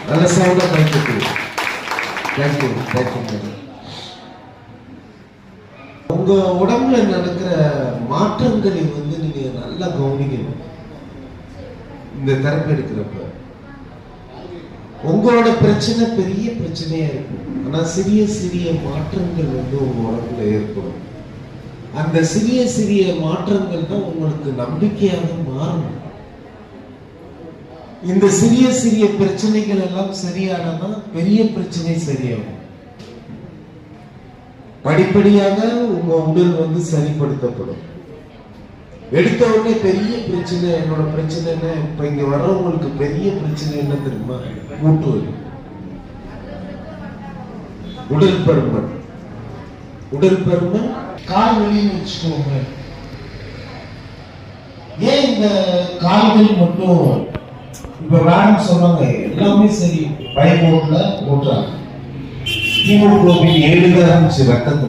நல்ல சவுண்டா கைத்தட்டு. Thank you thank you. உங்க உடம்புல நடக்கிற மாற்றங்களை நீங்க நல்லா கவனிக்கணும். இந்த தெரப்பி எடுக்கிறப்ப உங்களோட பிரச்சனை பெரிய பிரச்சனையா இருக்கும், ஆனா சிறிய சிறிய மாற்றங்கள் உங்க உடம்புல ஏற்படும். அந்த சிறிய சிறிய மாற்றங்கள் தான் உங்களுக்கு நம்பிக்கையாக மாறும். இந்த சிறிய சிறிய பிரச்சனைகள் எல்லாம் சரியானதா பெரிய பிரச்சனை சரியாகும். படிப்படியாக உங்க உடல் சரிப்படுத்தப்படும். எடுத்த உடனே பெரிய பிரச்சனை, என்னோட பிரச்சனை என்ன, இப்ப இங்க வர்றவங்களுக்கு பெரிய பிரச்சனை என்ன தெரியுமா? மூட்டு வலி, உடல் பருமன். உடல் பருமன், கால் வலின்னு வச்சுக்கோங்க. ஏன் இந்த கால்கள் மட்டும்? இப்ப மேடம் சொன்னாங்க எல்லாமே சரி, பைக் ஓட்டல ஓட்டுறாங்க, ஹீமோகுளோபின் 7 தான் இருந்துச்சு ரத்தம்.